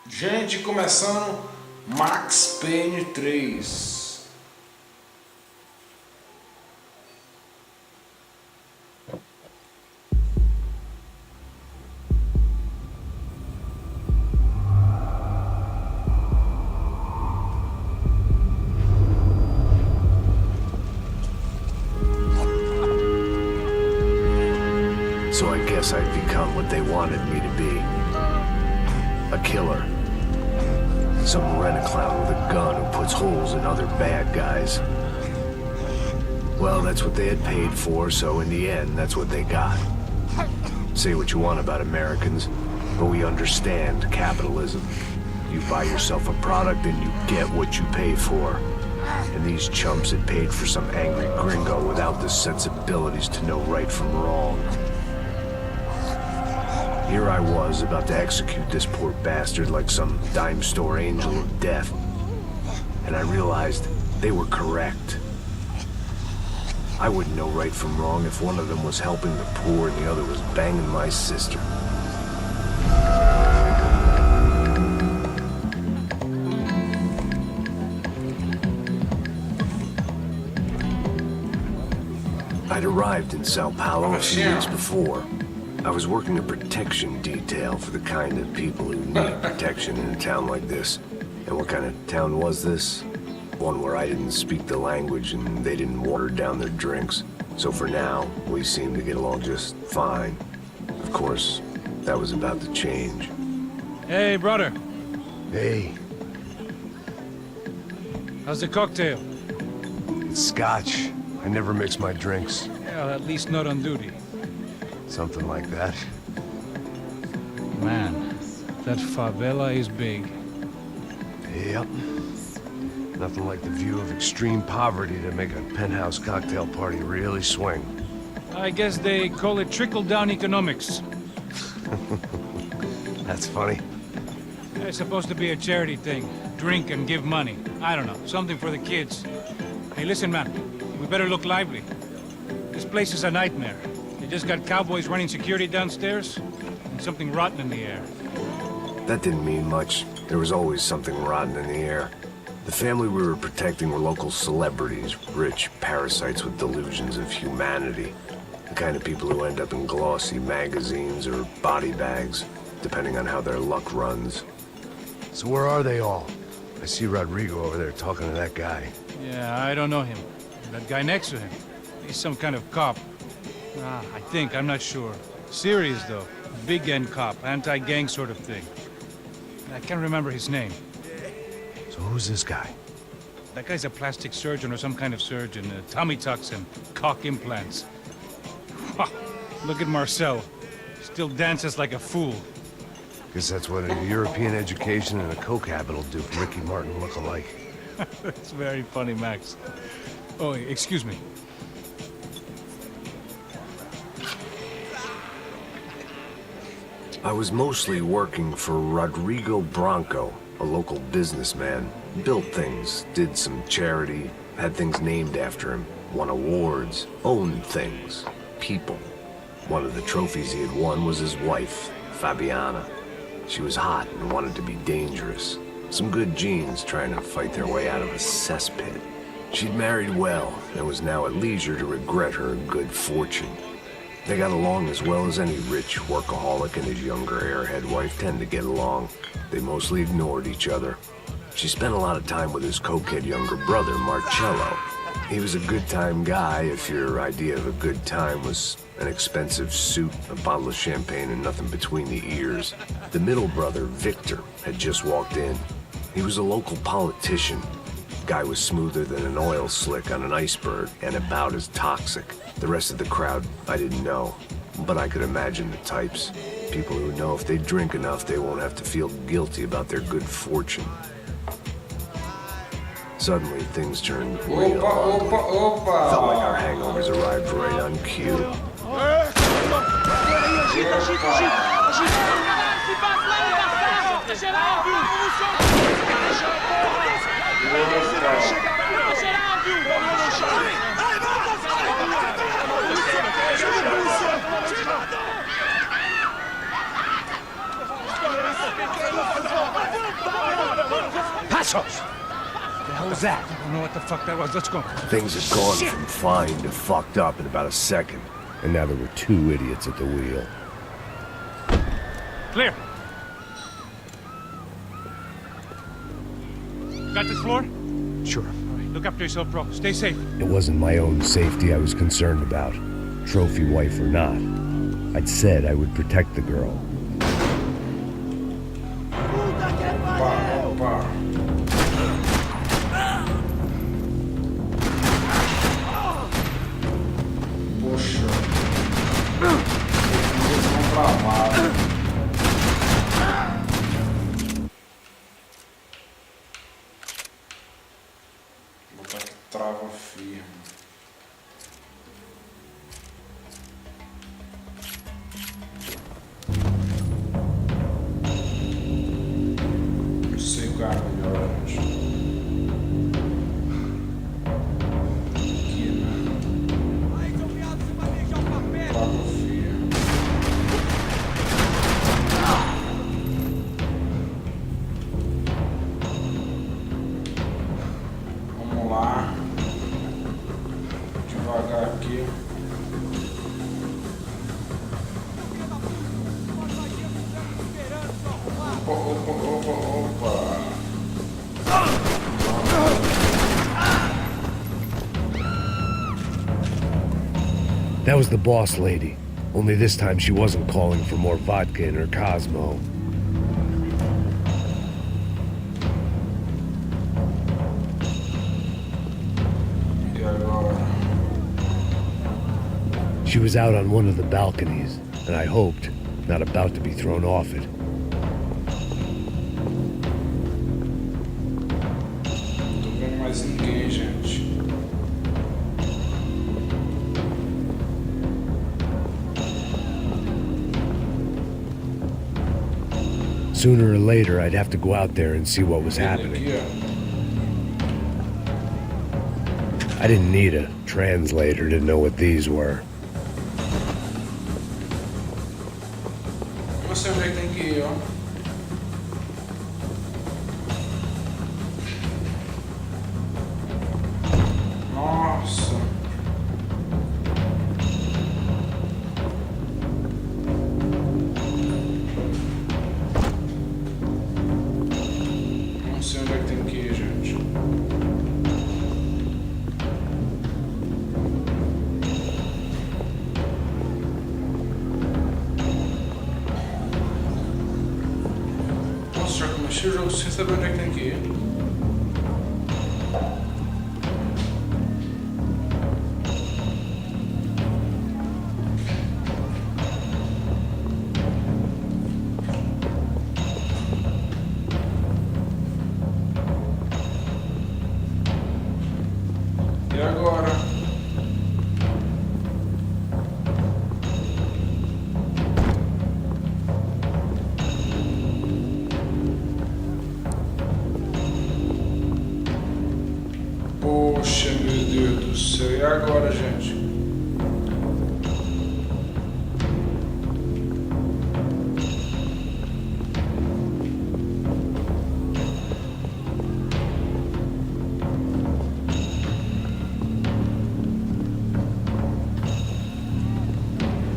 Gente, começando Max Payne 3. So I guess I'd become what they wanted me to be. A killer. Some rent-a-clown with a gun who puts holes in other bad guys. Well, that's what they had paid for, so in the end, that's what they got. Say what you want about Americans, but we understand capitalism. You buy yourself a product and you get what you pay for. And these chumps had paid for some angry gringo without the sensibilities to know right from wrong. Here I was, about to execute this poor bastard like some dime store angel of death. And I realized they were correct. I wouldn't know right from wrong if one of them was helping the poor and the other was banging my sister. I'd arrived in Sao Paulo a few weeks before. I was working a protection detail for the kind of people who need protection in a town like this. And what kind of town was this? One where I didn't speak the language and they didn't water down their drinks. So for now, we seemed to get along just fine. Of course, that was about to change. Hey, brother. Hey, How's the cocktail? it's scotch. I never mix my drinks. Well, at least not on duty. Something like that. Man, that favela is big. Yep. Nothing like the view of extreme poverty to make a penthouse cocktail party really swing. I guess they call it trickle-down economics. That's funny. It's supposed to be a charity thing. Drink and give money. I don't know, something for the kids. Hey, listen, man. We better look lively. This place is a nightmare. They just got cowboys running security downstairs, and something rotten in the air. That didn't mean much. There was always something rotten in the air. The family we were protecting were local celebrities, rich parasites with delusions of humanity. The kind of people who end up in glossy magazines or body bags, depending on how their luck runs. So where are they all? I see Rodrigo over there talking to that guy. Yeah, I don't know him. That guy next to him. He's some kind of cop. I think, I'm not sure. Serious, though. Big-end cop, anti-gang sort of thing. I can't remember his name. So who's this guy? That guy's a plastic surgeon or some kind of surgeon. Tummy tucks and cock implants. Look at Marcel. Still dances like a fool. Guess that's what a European education and a coke habit will do for Ricky Martin look-alike. It's very funny, Max. Oh, excuse me. I was mostly working for Rodrigo Branco, a local businessman. Built things, did some charity, had things named after him, won awards, owned things, people. One of the trophies he had won was his wife, Fabiana. She was hot and wanted to be dangerous. Some good genes trying to fight their way out of a cesspit. She'd married well and was now at leisure to regret her good fortune. They got along as well as any rich workaholic and his younger airhead wife tend to get along. They mostly ignored each other. She spent a lot of time with his cokehead younger brother, Marcello. He was a good-time guy if your idea of a good time was an expensive suit, a bottle of champagne, and nothing between the ears. The middle brother, Victor, had just walked in. He was a local politician. Guy was smoother than an oil slick on an iceberg and about as toxic. The rest of the crowd, I didn't know, but I could imagine the types. People who know if they drink enough, they won't have to feel guilty about their good fortune. Suddenly, things turned real ugly. Felt like our hangovers arrived right on cue. muchachos! The hell was that? I don't know what the fuck that was. Let's go. Things had gone from fine to fucked up in about a second. And now there were two idiots at the wheel. Clear. Got this floor? Sure. All right, look after yourself, bro. Stay safe. It wasn't my own safety I was concerned about. Trophy wife or not. I'd said I would protect the girl. Opa. Poxa. Eles vão travar. Vou botar que trava firme. Não sei o que é melhor, gente. Aqui, né? Trava firme. Vamos lá. Devagar aqui. Opa. That was the boss lady. Only this time she wasn't calling for more vodka in her Cosmo. E agora? She was out on one of the balconies, and I hoped not about to be thrown off it. Não tô vendo mais ninguém, gente. Sooner or later, I'd have to go out there and see what was happening. Aqui, ó. I didn't need a translator to know what these were. Eu não sei onde é que tem que ir, ó. Nossa. Não sei onde é que tem que ir, gente. Nossa, já comecei o jogo sem saber onde é que tem que ir. E agora? Poxa, meu Deus do céu. E agora, gente?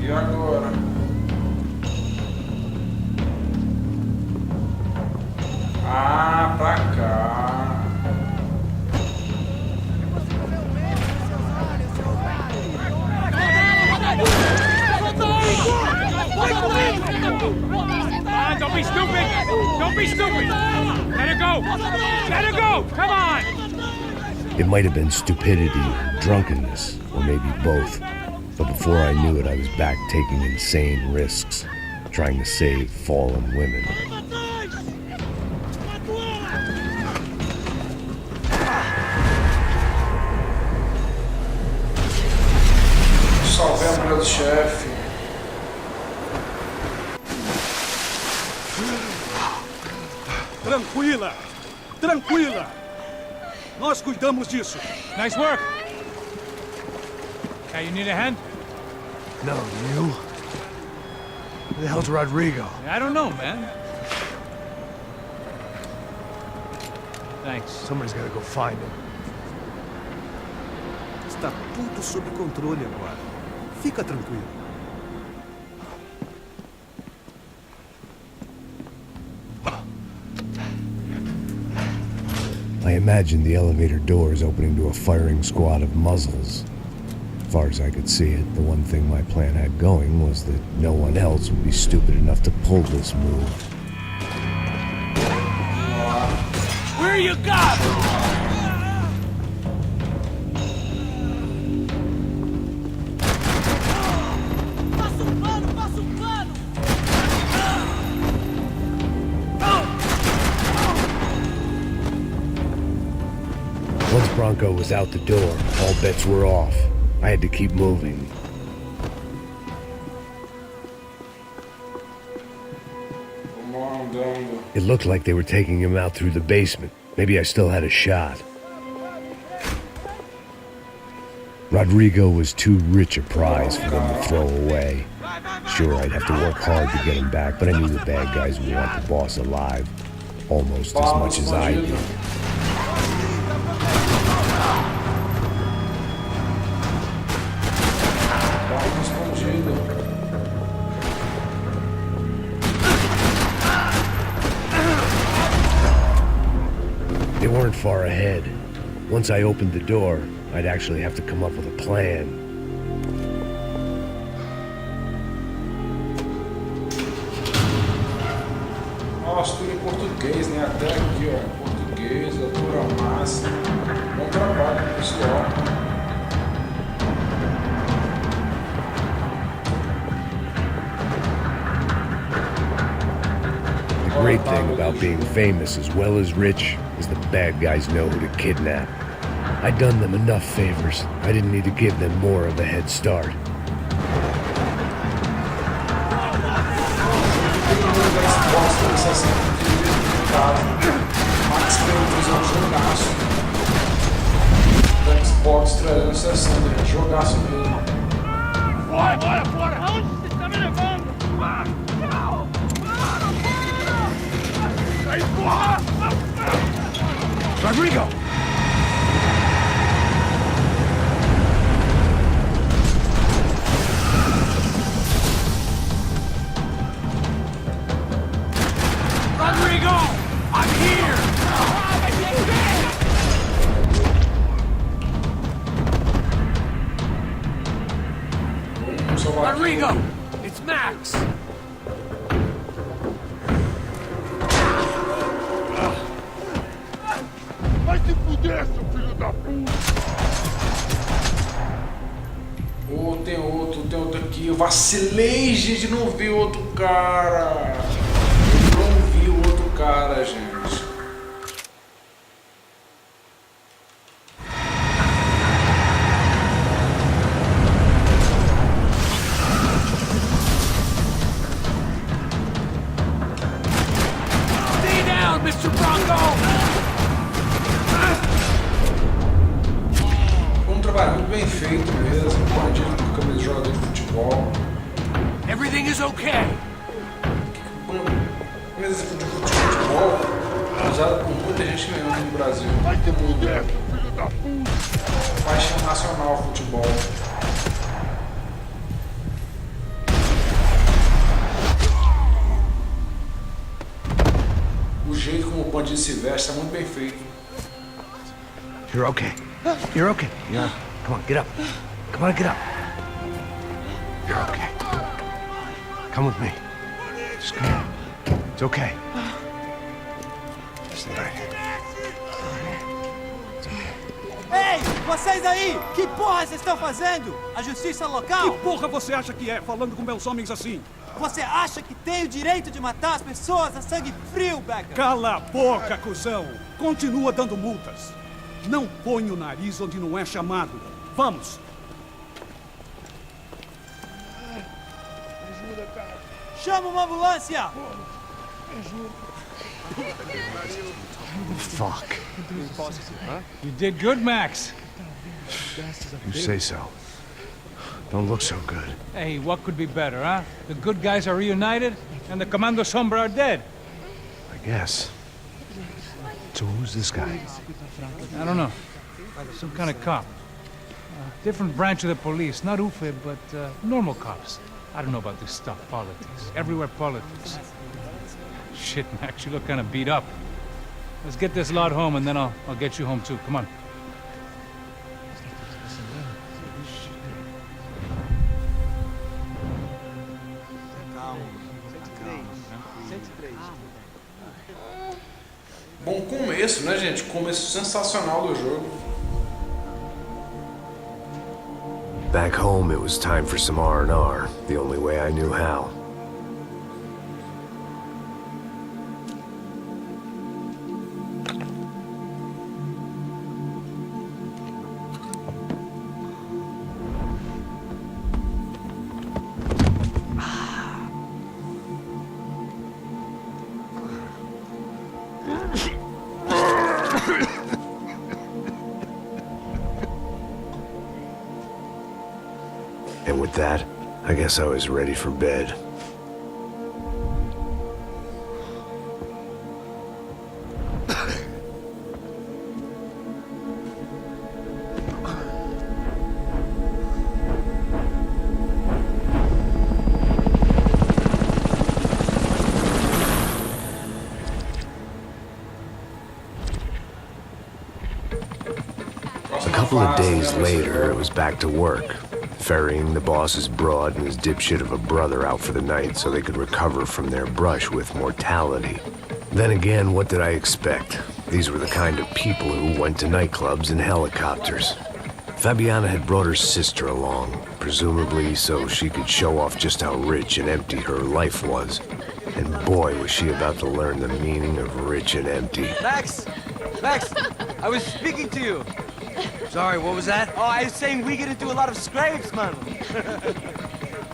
E agora? Ah, pra cá. Ah, don't be stupid! Don't be stupid! Let her go! Let her go! Come on! It might have been stupidity, drunkenness, or maybe both. But before I knew it, I was back taking insane risks, trying to save fallen women. Salvei a mulher do chefe. Tranquila! Tranquila! Nós cuidamos disso. Nice work! Hey, you need a hand? No, you? Who the hell's Rodrigo? I don't know, man. Thanks. Somebody's gotta go find him. Está tudo sob controle agora. Fica tranquilo. I imagined the elevator doors opening to a firing squad of muzzles. As far as I could see it, the one thing my plan had going was that no one else would be stupid enough to pull this move. Where you got? Once Bronco was out the door, all bets were off. I had to keep moving. It looked like they were taking him out through the basement. Maybe I still had a shot. Rodrigo was too rich a prize for them to throw away. Sure, I'd have to work hard to get him back, but I knew the bad guys would want the boss alive. Almost as much as I did. They weren't far ahead. Once I opened the door, I'd actually have to come up with a plan. Nossa, tudo em português, né? Até aqui, ó. Português, altura máxima. Bom trabalho, pessoal. The great thing about being famous as well as rich is the bad guys know who to kidnap. I'd done them enough favors. I didn't need to give them more of a head start. Xbox 360, jogaço mesmo. Bora! Aonde você está me levando? Sai fora! Rodrigo! Rodrigo! I'm here! Rodrigo! It's Max! Vai se fuder, seu filho da puta! Oh, tem outro aqui. Eu vacilei, gente, não vi o outro cara. Eu não vi o outro cara, gente. Stay down, Mr. Bronco! Foi um trabalho muito bem feito mesmo. Bandido com camisa de jogador de futebol. Everything is okay. Camisa de futebol usada por muita gente mesmo aqui no Brasil. Vai se fuder, seu filho da puta! Paixão nacional futebol. O jeito como o bandido se veste é muito bem feito. You're okay. You're okay. Yeah. Come on, get up. Come on, get up. You're okay. Come with me. Just come on. It's okay. Stay right here. It's okay. Ei, vocês aí! Que porra vocês estão fazendo? A justiça local? Que porra você acha que é, falando com meus homens assim? Você acha que tem o direito de matar as pessoas a sangue frio, Becker? Cala a boca, cuzão! Continua dando multas. Não põe o nariz onde não é chamado. Vamos! Ajuda, cara! Chama uma ambulância! Fuck. You did good, Max. You say so. Don't look so good. Hey, what could be better, huh? The good guys are reunited, and the Commando Sombra are dead. I guess. So who's this guy? I don't know. Some kind of cop. Different branch of the police. Not UFE, but normal cops. I don't know about this stuff. Politics. Everywhere politics. Shit, Max, you look kind of beat up. Let's get this lot home, and then I'll get you home, too. Come on. Bom começo, né, gente? Começo sensacional do jogo. Back home, it was time for some R&R, the only way I knew how. And with that, I guess I was ready for bed. A couple of days later, it was back to work. Ferrying the boss's broad and his dipshit of a brother out for the night so they could recover from their brush with mortality. Then again, what did I expect? These were the kind of people who went to nightclubs in helicopters. Fabiana had brought her sister along, presumably so she could show off just how rich and empty her life was. And boy, was she about to learn the meaning of rich and empty. Max! Max! I was speaking to you. Sorry, what was that? Oh, I was saying we get to do a lot of scrapes, man.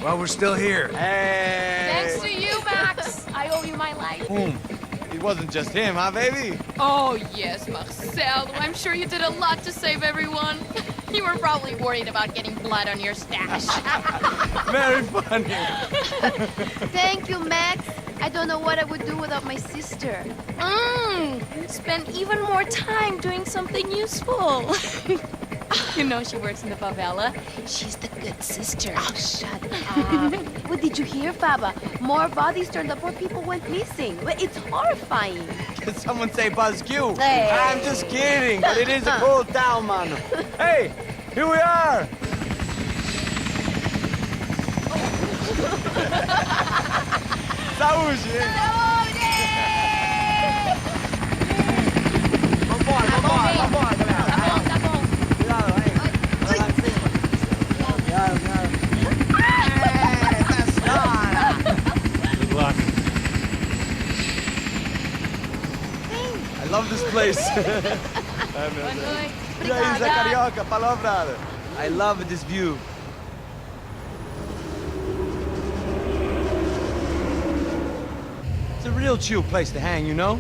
Well, we're still here. Hey! Thanks to you, Max. I owe you my life. Boom. It wasn't just him, huh, baby? Oh, yes, Marcel. I'm sure you did a lot to save everyone. You were probably worried about getting blood on your stash. Very funny. Thank you, Max. I don't know what I would do without my sister. Spend even more time doing something useful. You know she works in the favela. She's the good sister. Oh, shut up. What did you hear, Faba? More bodies turned up, more people went missing. It's horrifying. Did someone say Buzz Q? Hey. I'm just kidding, but it is a cool town, man. Hey, here we are. Saúde! Vambora, galera. Tá bom. Cuidado, aí. Vai lá em cima. Cuidado. Good luck. I love this place. Boa noite. E aí, Zé Carioca, palavrada. I love this view. It's a real chill place to hang, you know?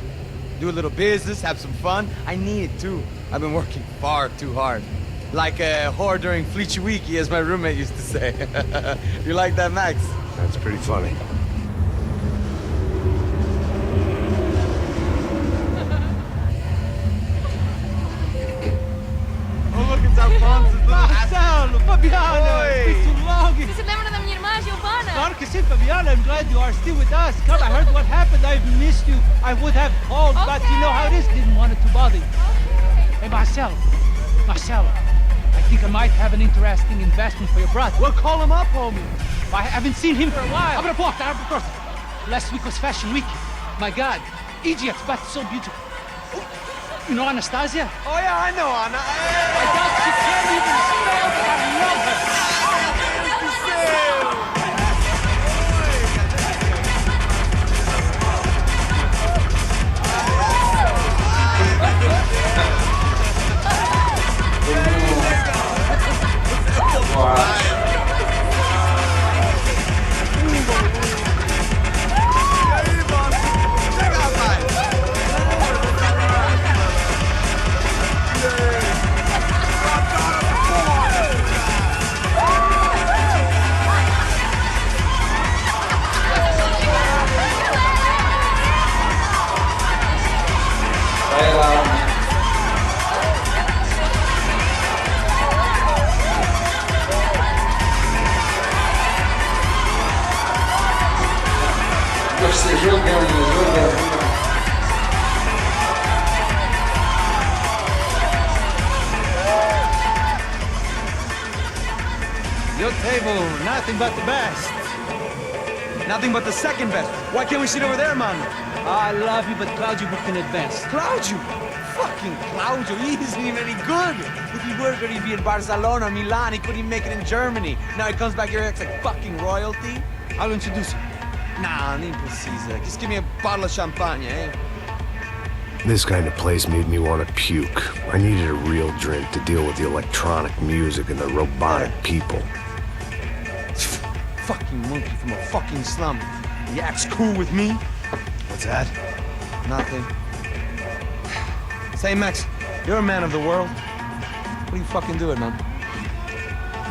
Do a little business, have some fun. I need it too. I've been working far too hard. Like a whore during Fleechy Weeky, as my roommate used to say. You like that, Max? That's pretty funny. Oh, look, it's Alfonso's little Marcelo, Fabiana, Oi. it's been too long. Você se lembra da minha irmã, Giovanna? Claro que sim, Fabiana. I'm glad you are still with us. Come, I heard what happened. I've missed you. I would have called, but you know how it is. Didn't want it to bother you. Hey, Marcelo, I think I might have an interesting investment for your brother. Well, call him up, homie. I haven't seen him for a while. Abre a porta, abre a porta. Last week was Fashion Week. My God, Egypt, but so beautiful. You know Anastasia? Oh, yeah, I know, Anna. I doubt she can't even spell, but I love her. Vai lá. Você jogando. Your table, nothing but the best. Nothing but the second best. Why can't we sit over there, man? I love you, but Claudio booked in advance. Claudio? Fucking Claudio, he isn't even any good. If he were good, he'd be in Barcelona, Milan. He couldn't even make it in Germany. Now he comes back here, acts like fucking royalty. I'll introduce you. Nah, need precisa. Just give me a bottle of champagne, eh? This kind of place made me want to puke. I needed a real drink to deal with the electronic music and the robotic people. Fucking monkey from a fucking slum. He acts cool with me. What's that? Nothing. Say, Max, you're a man of the world. What do you fucking do it, man?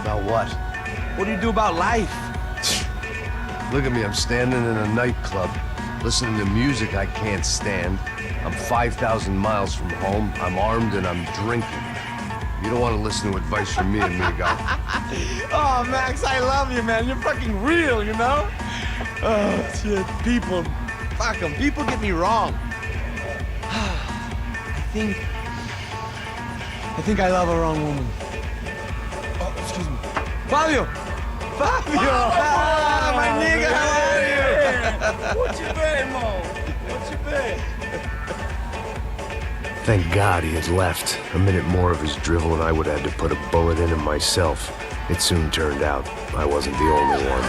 About what? What do you do about life? Look at me, I'm standing in a nightclub, listening to music I can't stand. I'm 5,000 miles from home, I'm armed, and I'm drinking. You don't want to listen to advice from me, amigo. Oh, Max, I love you, man. You're fucking real, you know? Oh, shit. People, fuck them. People get me wrong. I think I love a wrong woman. Oh, excuse me. Fabio! Fabio! Ah, my nigga, how are you? What you been, Mo? What you been? Thank God he had left. A minute more of his drivel and I would have had to put a bullet in him myself. It soon turned out I wasn't the only one.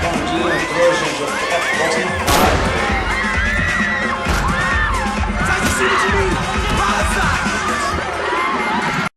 Bom dia, entrou, gente.